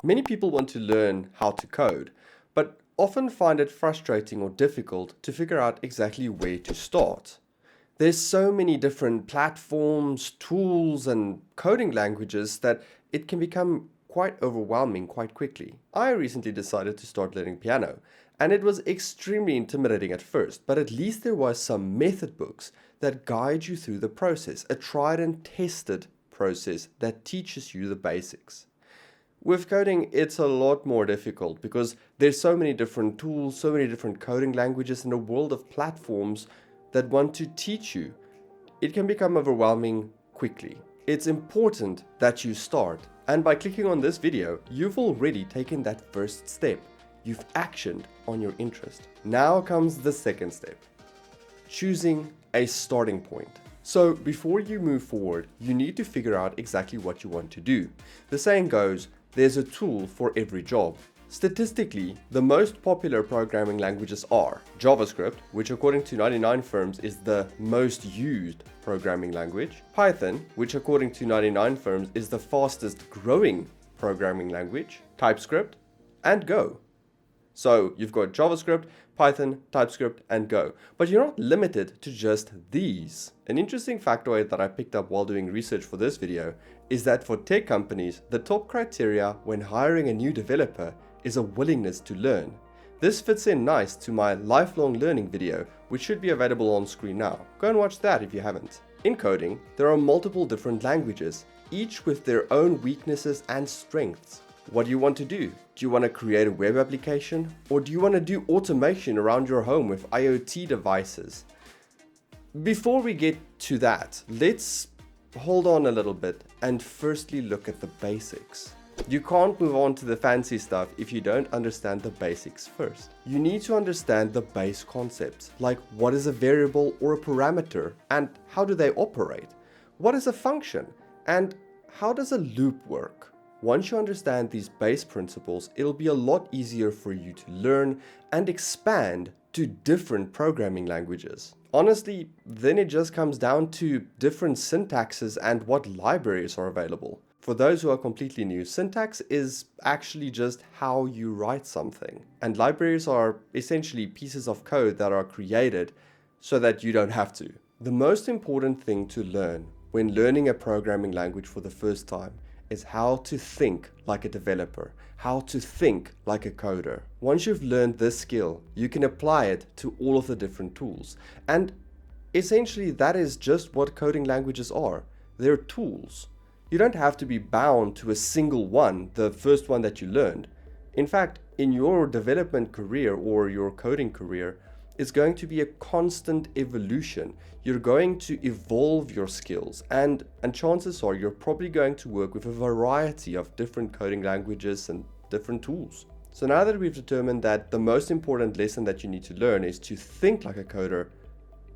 Many people want to learn how to code, but often find it frustrating or difficult to figure out exactly where to start. There's so many different platforms, tools, and coding languages that it can become quite overwhelming quite quickly. I recently decided to start learning piano, and it was extremely intimidating at first, but at least there was some method books that guide you through the process, a tried and tested process that teaches you the basics. With coding, it's a lot more difficult because there's so many different tools, so many different coding languages, and a world of platforms that want to teach you. It can become overwhelming quickly. It's important that you start, and by clicking on this video, you've already taken that first step. You've actioned on your interest. Now comes the second step, choosing a starting point. So before you move forward, you need to figure out exactly what you want to do. The saying goes, there's a tool for every job. Statistically, the most popular programming languages are JavaScript, which according to 99 firms is the most used programming language, Python, which according to 99 firms is the fastest growing programming language, TypeScript, and Go. So you've got JavaScript, Python, TypeScript, and Go. But you're not limited to just these. An interesting factoid that I picked up while doing research for this video is that for tech companies, the top criteria when hiring a new developer is a willingness to learn. This fits in nice to my lifelong learning video, which should be available on screen now. Go and watch that if you haven't. In coding, there are multiple different languages, each with their own weaknesses and strengths. What do you want to do? Do you want to create a web application? Or do you want to do automation around your home with IoT devices? Before we get to that, let's hold on a little bit and firstly look at the basics. You can't move on to the fancy stuff if you don't understand the basics first. You need to understand the base concepts, like what is a variable or a parameter and how do they operate? What is a function and how does a loop work? Once you understand these base principles, it'll be a lot easier for you to learn and expand to different programming languages. Honestly, then it just comes down to different syntaxes and what libraries are available. For those who are completely new, syntax is actually just how you write something. And libraries are essentially pieces of code that are created so that you don't have to. The most important thing to learn when learning a programming language for the first time is how to think like a developer, how to think like a coder. Once you've learned this skill, you can apply it to all of the different tools. And essentially that is just what coding languages are. They're tools. You don't have to be bound to a single one, the first one that you learned. In fact, in your development career or your coding career, it's going to be a constant evolution. You're going to evolve your skills and chances are you're probably going to work with a variety of different coding languages and different tools. So now that we've determined that the most important lesson that you need to learn is to think like a coder,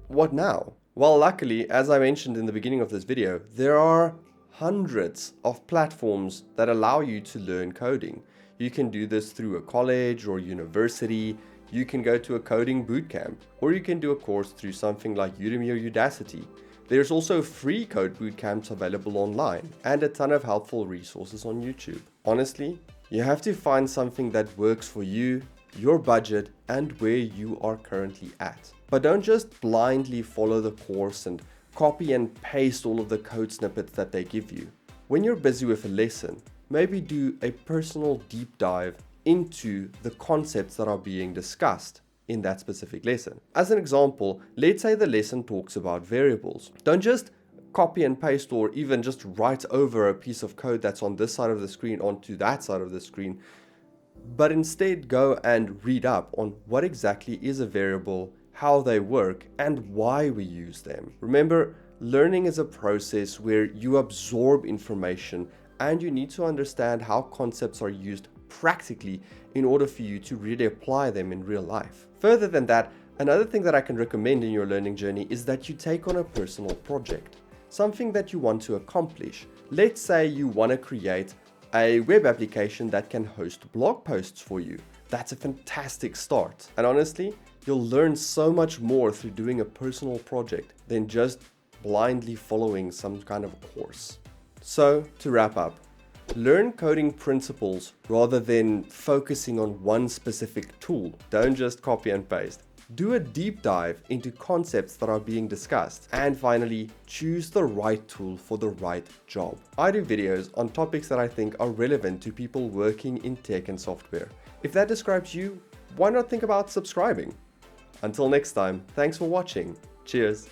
what now? Well, luckily, as I mentioned in the beginning of this video, there are hundreds of platforms that allow you to learn coding. You can do this through a college or university. You can go to a coding bootcamp, or you can do a course through something like Udemy or Udacity. There's also free code bootcamps available online and a ton of helpful resources on YouTube. Honestly, you have to find something that works for you, your budget, and where you are currently at. But don't just blindly follow the course and copy and paste all of the code snippets that they give you. When you're busy with a lesson, maybe do a personal deep dive into the concepts that are being discussed in that specific lesson. As an example, let's say the lesson talks about variables. Don't just copy and paste or even just write over a piece of code that's on this side of the screen onto that side of the screen, but instead go and read up on what exactly is a variable, how they work, and why we use them. Remember, learning is a process where you absorb information and you need to understand how concepts are used practically in order for you to really apply them in real life. Further than that, another thing that I can recommend in your learning journey is that you take on a personal project, something that you want to accomplish. Let's say you want to create a web application that can host blog posts for you. That's a fantastic start. And honestly, you'll learn so much more through doing a personal project than just blindly following some kind of course. So, to wrap up, Learn coding principles rather than focusing on one specific tool. Don't just copy and paste. Do a deep dive into concepts that are being discussed. And finally, choose the right tool for the right job. I do videos on topics that I think are relevant to people working in tech and software. If that describes you, why not think about subscribing? Until next time, thanks for watching. Cheers.